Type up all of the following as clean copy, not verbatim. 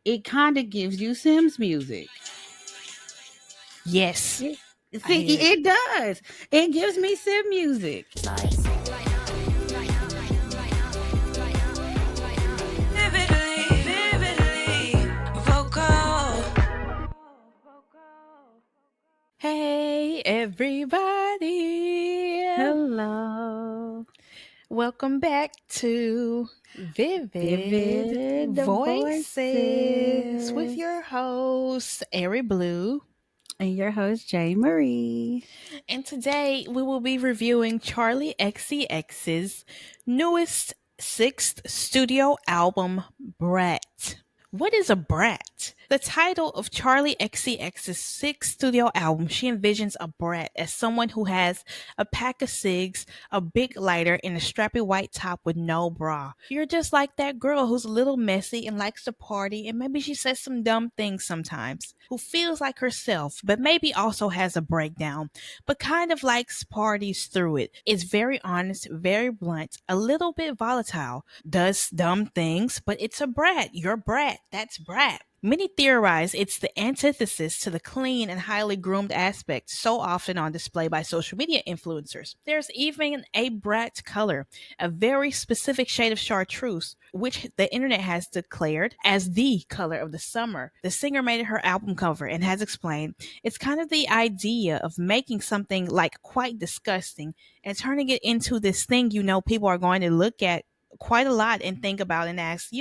It kind of gives you Sims music. Yes, I See, hear it. it does. It gives me Sim music. Hey, everybody. Hello. Welcome back to Vivid Vivid Voices with voices. your host, Ari Blue. And your host, Jay Marie. And today we will be reviewing Charli XCX's newest sixth studio album, Brat. What is a brat? The title of Charli XCX's sixth studio album, she envisions a brat as someone who has a pack of cigs, a big lighter, and a strappy white top with no bra. You're just like that girl who's a little messy and likes to party, and maybe she says some dumb things sometimes, who feels like herself, but maybe also has a breakdown, but kind of likes parties through it. Is very honest, very blunt, a little bit volatile, does dumb things, but it's a brat. You're brat. That's brat. Many theorize it's the antithesis to the clean and highly groomed aspect so often on display by social media influencers. There's even a brat color, a very specific shade of chartreuse, which the internet has declared as the color of the summer. The singer made it her album cover and has explained it's kind of the idea of making something like quite disgusting and turning it into this thing people are going to look at quite a lot and think about and ask,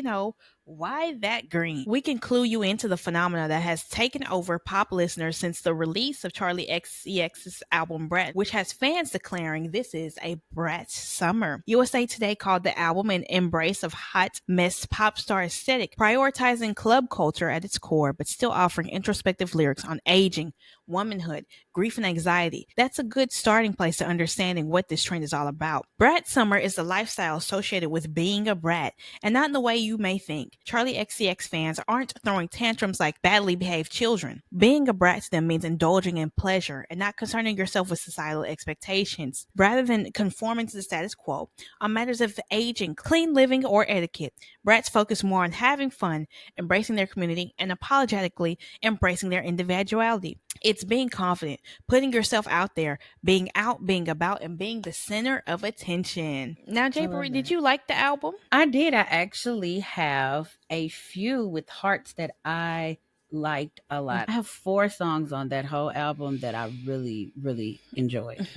why that green? We can clue you into the phenomena that has taken over pop listeners since the release of Charli XCX's album Brat, which has fans declaring this is a Brat summer. USA Today called the album an embrace of hot mess pop star aesthetic, prioritizing club culture at its core, but still offering introspective lyrics on aging, womanhood, grief, and anxiety. That's a good starting place to understanding what this trend is all about. Brat summer is the lifestyle associated with being a brat, and not in the way you may think. Charli XCX fans aren't throwing tantrums like badly behaved children. Being a brat to them means indulging in pleasure and not concerning yourself with societal expectations. Rather than conforming to the status quo on matters of aging, clean living, or etiquette, brats focus more on having fun, embracing their community, and apologetically embracing their individuality. It's being confident, putting yourself out there, being out, being about, and being the center of attention. Now, I Jay love Marie, did that. you like the album? I did. I actually have a few with hearts that I liked a lot. I have 4 songs on that whole album that I really, really enjoyed.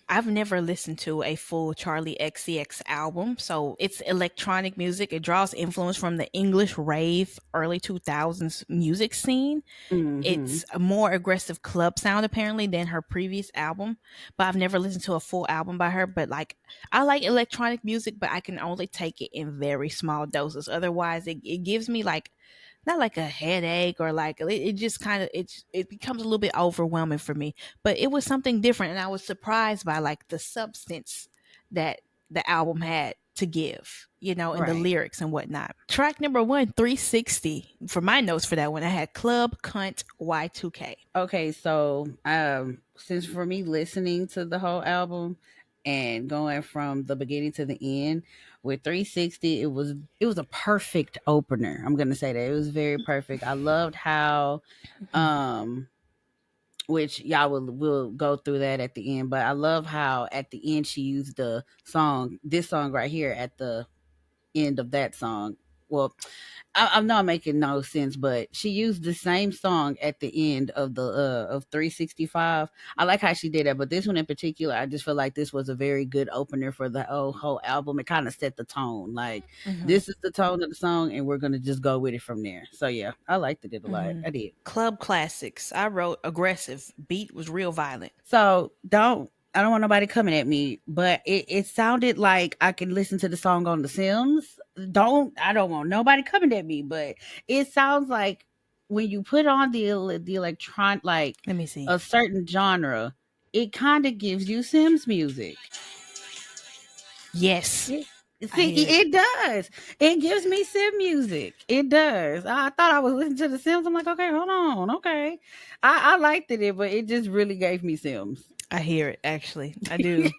I've never listened to a full Charli XCX album, so it's electronic music. It draws influence from the English rave early 2000s music scene. Hmm. It's a more aggressive club sound apparently than her previous album, but I've never listened to a full album by her. But like, I like electronic music, but I can only take it in very small doses. Otherwise, it gives me like not like a headache or like it just kind of it becomes a little bit overwhelming for me. But it was something different, and I was surprised by like the substance that the album had to give, and the Right. lyrics and whatnot. Track number one, 360. For my notes for that one, I had Club Cunt Y2K. Okay, so since for me listening to the whole album and going from the beginning to the end with 360, it was a perfect opener. I'm gonna say that it was very perfect. I loved how um which y'all will go through that at the end, but I love how at the end she used this song right here at the end of that song. Well, I'm not making no sense, but she used the same song at the end of the of 365. I like how she did that, but this one in particular, I just feel like this was a very good opener for the whole album. It kind of set the tone. Like Mm-hmm. this is the tone of the song, and we're gonna just go with it from there. So yeah, I liked it a lot. Mm-hmm. I did. Club classics. I wrote aggressive. Beat was real violent. So I don't want nobody coming at me, but it sounded like I could listen to the song on The Sims. I don't want nobody coming at me, but it sounds like when you put on the electron like Let me see. a certain genre, it kind of gives you Sims music. Yes, Yeah. I See, hear it. it does. It gives me Sim music. It does. I thought I was listening to The Sims. I'm like, okay, hold on, okay. I liked it, but it just really gave me Sims. I hear it, actually. I do.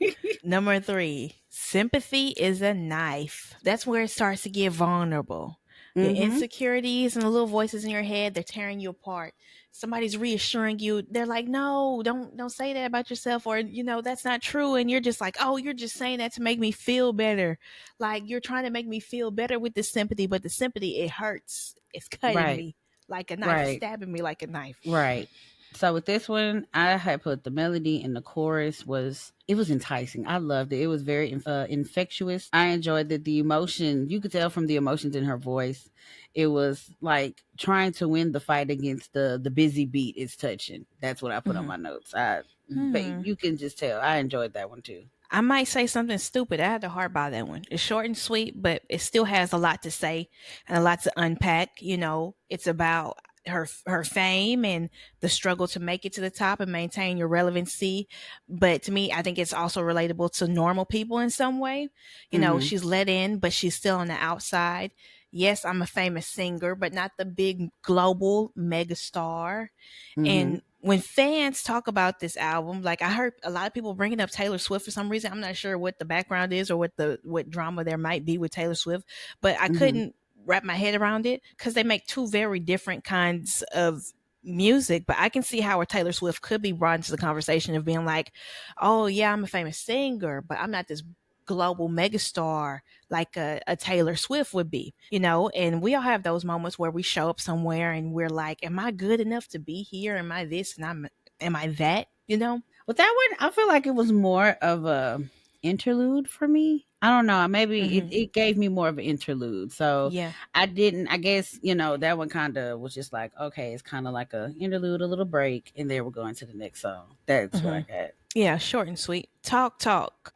Number three, sympathy is a knife. That's where it starts to get vulnerable. Your Mm-hmm. insecurities and the little voices in your head, they're tearing you apart. Somebody's reassuring you. They're like, "No, don't say that about yourself," or that's not true. And you're just like, "Oh, you're just saying that to make me feel better." Like you're trying to make me feel better with the sympathy, but the sympathy, it hurts. It's cutting Right. me like a knife. It's Right. stabbing me like a knife. Right. So with this one, I had put the melody and the chorus was it was enticing. I loved it. It was very infectious. I enjoyed that the emotion. You could tell from the emotions in her voice. It was like trying to win the fight against the busy beat it's touching. That's what I put on Hmm. my notes. But Hmm. you can just tell. I enjoyed that one too. I might say something stupid. I had to heart by that one. It's short and sweet, but it still has a lot to say and a lot to unpack. It's about her fame and the struggle to make it to the top and maintain your relevancy. But to me, I think it's also relatable to normal people in some way. Mm-hmm. She's let in, but she's still on the outside. Yes, I'm a famous singer, but not the big global megastar. Mm-hmm. And when fans talk about this album, like I heard a lot of people bringing up Taylor Swift for some reason. I'm not sure what the background is or what drama there might be with Taylor Swift, but I Mm-hmm. couldn't wrap my head around it because they make two very different kinds of music. But I can see how a Taylor Swift could be brought into the conversation of being like, "Oh yeah, I'm a famous singer, but I'm not this global megastar like a Taylor Swift would be, and we all have those moments where we show up somewhere and we're like, am I good enough to be here? Am I this and am I that? With that one, I feel like it was more of a interlude for me. I don't know. Maybe it, Hmm. it gave me more of an interlude. So Yeah. I didn't, I guess, that one kind of was just like, okay, it's kind of like a interlude, a little break, and then we're going to the next song. That's what Hmm. I got. Yeah, short and sweet. Talk.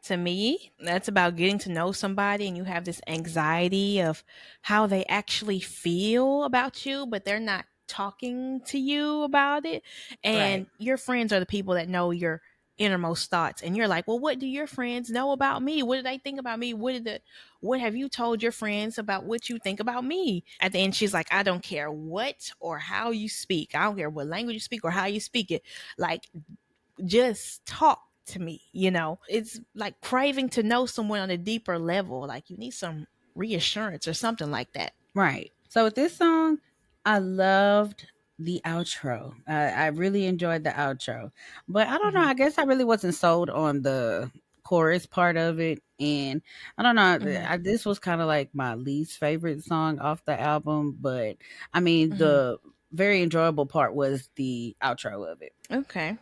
To me, that's about getting to know somebody and you have this anxiety of how they actually feel about you, but they're not talking to you about it. Right. And your friends are the people that know your innermost thoughts. And you're like, well, what do your friends know about me? What do they think about me? What have you told your friends about what you think about me? At the end, she's like, I don't care what or how you speak. I don't care what language you speak or how you speak it. Like, just talk to me. It's like craving to know someone on a deeper level. Like you need some reassurance or something like that. Right. So with this song, I loved the outro. I really enjoyed the outro, but I don't know. Hmm. I guess I really wasn't sold on the chorus part of it, and I don't know. Hmm. This was kind of like my least favorite song off the album, but I mean, Hmm. the very enjoyable part was the outro of it. Okay.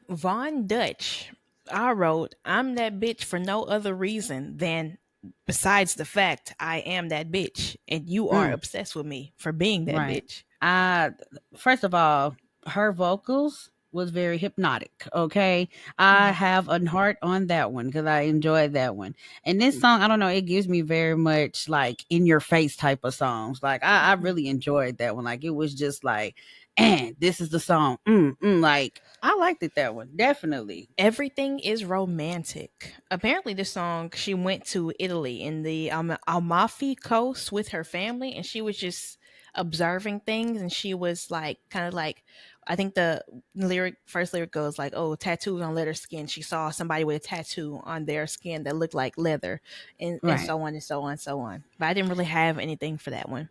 Von Dutch. I wrote, I'm that bitch for no other reason than besides the fact I am that bitch and you are Mm, obsessed with me for being that right. bitch. I First of all, her vocals was very hypnotic. Okay, I Hmm. have a heart on that one because I enjoyed that one. And this song, I don't know, it gives me very much like in your face type of songs. Like I really enjoyed that one. Like it was just like, and this is the song. Like I liked it that one definitely. Everything is romantic. Apparently, this song, she went to Italy in the Amalfi Coast with her family, and she was just observing things. And she was like, kind of like, I think the first lyric goes like, "Oh, tattoos on leather skin." She saw somebody with a tattoo on their skin that looked like leather, and Right. so on and so on and so on. But I didn't really have anything for that one.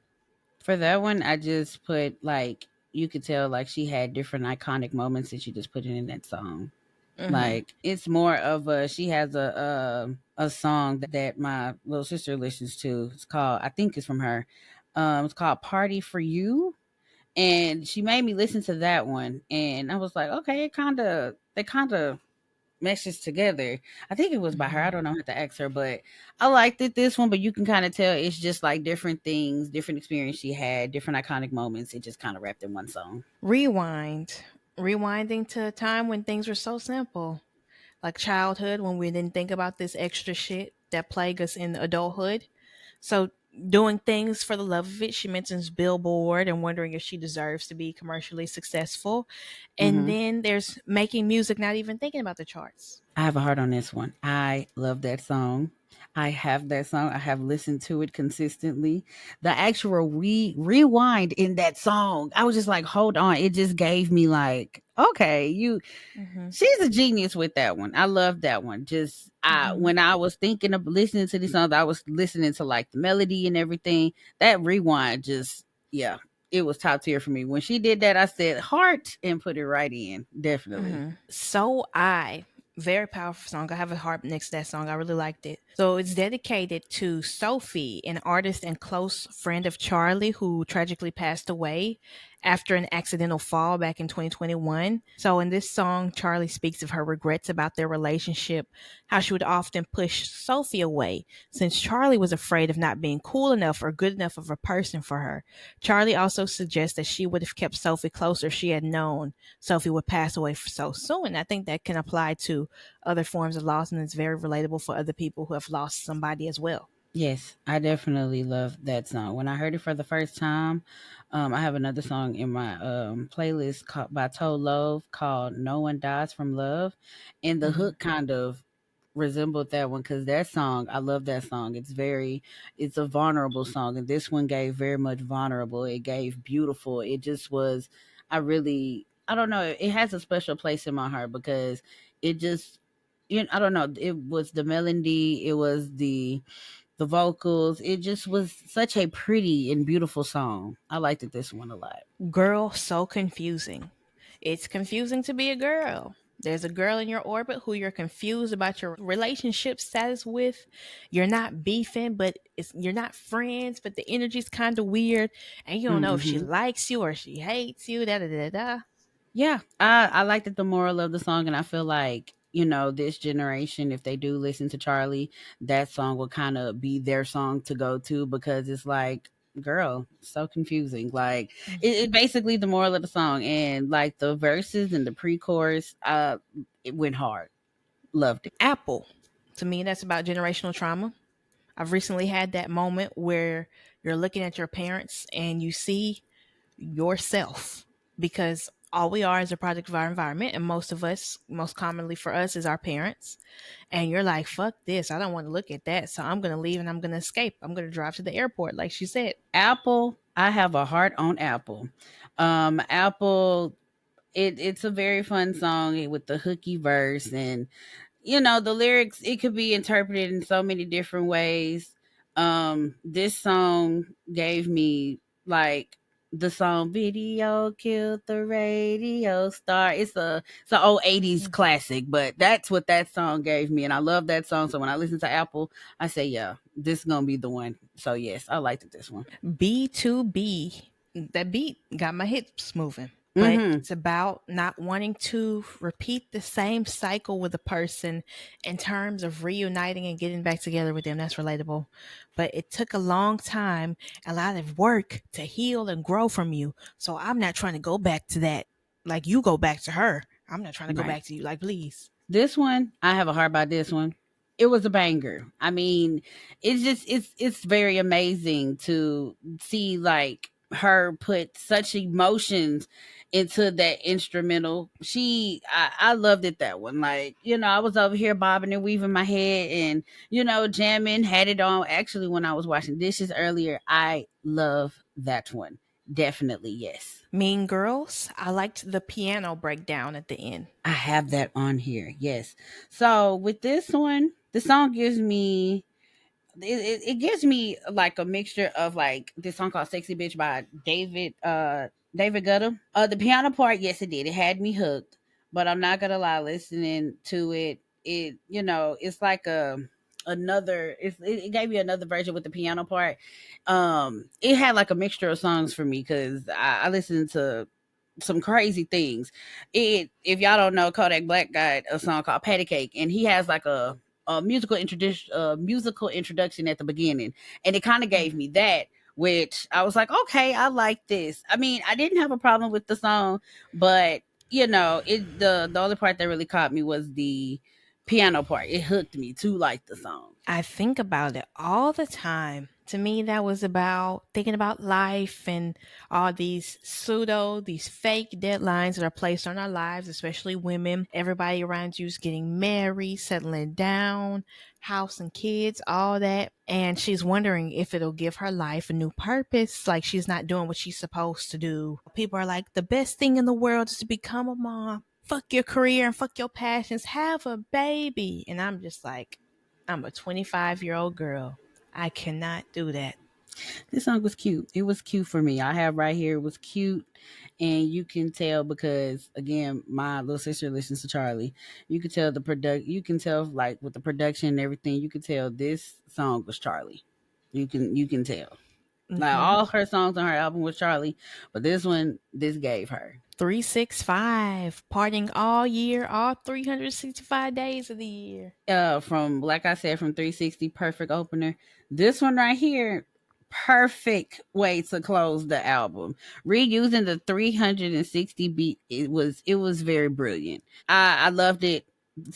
For that one, I just put like you could tell like she had different iconic moments that she just put in that song. Hmm. Like it's more of a she has a song that my little sister listens to. It's called I think it's from her. It's called Party for You. And she made me listen to that one and I was like, okay, they kinda meshes together. I think it was by her. I Hmm. don't know how to ask her, but I liked it this one, but you can kind of tell it's just like different things, different experience she had, different iconic moments. It just kind of wrapped in one song. Rewind, rewinding to a time when things were so simple. Like childhood when we didn't think about this extra shit that plague us in adulthood. So doing things for the love of it. She mentions Billboard and wondering if she deserves to be commercially successful. And Mhm. then there's making music, not even thinking about the charts. I have a heart on this one. I love that song. I have that song. I have listened to it consistently. The actual rewind in that song, I was just like, hold on. It just gave me like, okay, you Mm-hmm. she's a genius with that one. I love that one. Just I Mm-hmm. when I was thinking of listening to these songs, I was listening to like the melody and everything. That rewind just yeah, it was top tier for me. When she did that, I said heart and put it right in. Definitely. So I, very powerful song. I have a harp next to that song. I really liked it. So it's dedicated to Sophie, an artist and close friend of Charlie, who tragically passed away after an accidental fall back in 2021. So in this song, Charlie speaks of her regrets about their relationship, how she would often push Sophie away since Charlie was afraid of not being cool enough or good enough of a person for her. Charlie also suggests that she would have kept Sophie closer if she had known Sophie would pass away so soon. I think that can apply to other forms of loss, and it's very relatable for other people who have lost somebody as well. Yes, I definitely love that song. When I heard it for the first time, I have another song in my playlist by Toe Love called "No One Dies from Love," and the Mhm. hook kind of resembled that one because that song, I love that song. It's a vulnerable song, and this one gave very much vulnerable. It gave beautiful. It just was. I don't know. It has a special place in my heart because it just, I don't know. It was the melody. It was the vocals. It just was such a pretty and beautiful song. I liked it this one a lot. Girl, so confusing. It's confusing to be a girl. There's a girl in your orbit who you're confused about your relationship status with. You're not beefing, but you're not friends, but the energy's kind of weird, and you don't know if she Hmm. likes you or she hates you. Da da da da. Yeah, I liked it the moral of the song, and I feel like this generation, if they do listen to Charlie, that song will kind of be their song to go to because it's like, girl, so confusing. Like it basically the moral of the song, and like the verses and the pre-chorus, it went hard. Loved it. Apple. To me, that's about generational trauma. I've recently had that moment where you're looking at your parents and you see yourself, because all we are is a product of our environment, and most of us, most commonly for us, is our parents. And you're like, fuck this, I don't want to look at that, so I'm gonna leave and I'm gonna escape. I'm gonna drive to the airport, like she said. Apple, I have a heart on Apple. Apple, it's a very fun song with the hooky verse, and the lyrics, it could be interpreted in so many different ways. This song gave me like the song "Video Killed the Radio Star." It's an old '80s classic, but that's what that song gave me, and I love that song. So when I listen to Apple, I say, yeah, this is gonna be the one. So yes, I liked it this one. B2B, that beat got my hips moving. But Mm-hmm. it's about not wanting to repeat the same cycle with a person in terms of reuniting and getting back together with them. That's relatable. But it took a long time, a lot of work to heal and grow from you. So I'm not trying to go back to that. Like you go back to her. I'm not trying to go Right. back to you. Like, please. This one, I have a heart about this one. It was a banger. I mean, it's very amazing to see like her put such emotions into that instrumental. I loved it that one. Like, I was over here bobbing and weaving my head and, jamming, had it on. Actually, when I was washing dishes earlier, I love that one. Definitely, yes. Mean Girls, I liked the piano breakdown at the end. I have that on here. Yes. So with this one, the song gives me it gives me like a mixture of like this song called "Sexy Bitch" by David Guetta. The piano part, yes, it did. It had me hooked, but I'm not gonna lie. Listening to it, it's like it gave me another version with the piano part. It had like a mixture of songs for me because I listened to some crazy things. If y'all don't know, Kodak Black got a song called Patty Cake, and he has like a musical introduction at the beginning, and it kind of gave me that, which I was like, okay, I like this. I mean, I didn't have a problem with the song, but the only part that really caught me was the piano part. It hooked me to like the song. I think about it all the time. To me, that was about thinking about life and all these fake deadlines that are placed on our lives, especially women. Everybody around you is getting married, settling down, house and kids, all that. And she's wondering if it'll give her life a new purpose. Like she's not doing what she's supposed to do. People are like, the best thing in the world is to become a mom. Fuck your career and fuck your passions. Have a baby. And I'm just like, I'm a 25-year-old girl. I cannot do that. This song was cute. It was cute for me. I have right here. It was cute, and you can tell because again, my little sister listens to Charlie. You can tell the product. You can tell like with the production and everything. You can tell this song was Charlie. You can tell. Like Mm-hmm. all her songs on her album was Charlie, but this one, this gave her. 365, partying all year, all 365 days of the year. From like I said, from 360 perfect opener. This one right here, perfect way to close the album. Reusing the 360 beat, it was very brilliant. I loved it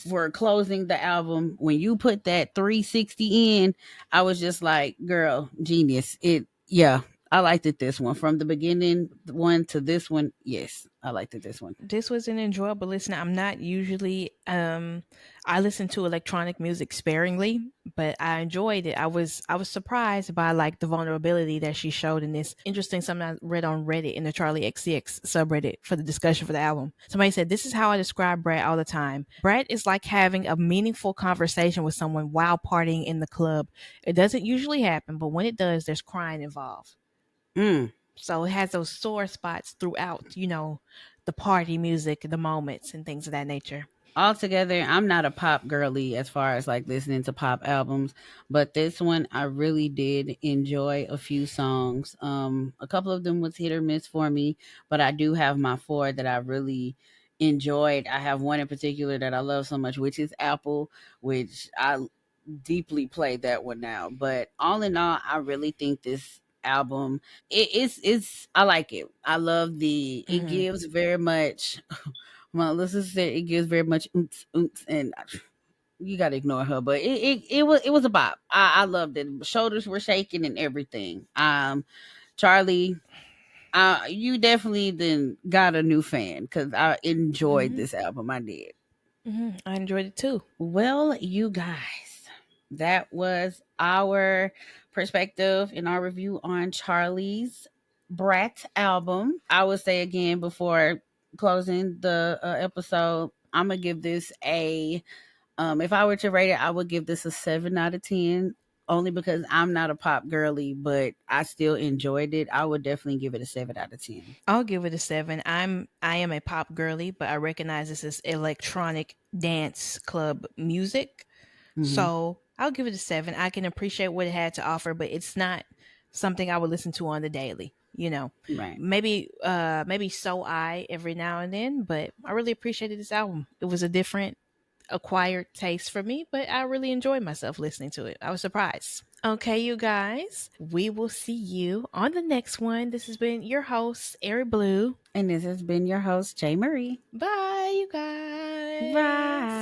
for closing the album. When you put that 360 in, I was just like, girl, genius. It yeah, I liked it this one. From the beginning one to this one, yes, I liked it this one. This was an enjoyable listen. I'm not usually I listen to electronic music sparingly, but I enjoyed it. I was surprised by like the vulnerability that she showed in this. Interesting something I read on Reddit in the Charlie XCX subreddit for the discussion for the album. Somebody said, "This is how I describe Brett all the time. Brett is like having a meaningful conversation with someone while partying in the club. It doesn't usually happen, but when it does, there's crying involved." Mm. So it has those sore spots throughout, the party music, the moments, and things of that nature. Altogether, I'm not a pop girly as far as like listening to pop albums, but this one I really did enjoy a few songs. A couple of them was hit or miss for me, but I do have my four that I really enjoyed. I have one in particular that I love so much, which is Apple, which I deeply play that one now. But all in all, I really think this album it's I like it. I love it Hmm. gives very much well, let's just say it gives very much oomph, oomph, and you gotta ignore her, but it was a bop. I loved it. Shoulders were shaking and everything. Charlie, you definitely then got a new fan because I enjoyed Hmm. this album. I did. I enjoyed it too. Well, you guys, that was our perspective in our review on Charlie's Brat album. I would say again before closing the episode, I'm gonna give this a. If I were to rate it, I would give this a 7 out of 10. Only because I'm not a pop girly, but I still enjoyed it. I would definitely give it a 7 out of 10. I'll give it a 7. I am a pop girly, but I recognize this is electronic dance club music. Hmm. So I'll give it a 7. I can appreciate what it had to offer, but it's not something I would listen to on the daily. Right. Maybe so I every now and then, but I really appreciated this album. It was a different acquired taste for me, but I really enjoyed myself listening to it. I was surprised. Okay, you guys, we will see you on the next one. This has been your host, Ari Blue. And this has been your host, Jay Marie. Bye, you Bye. guys.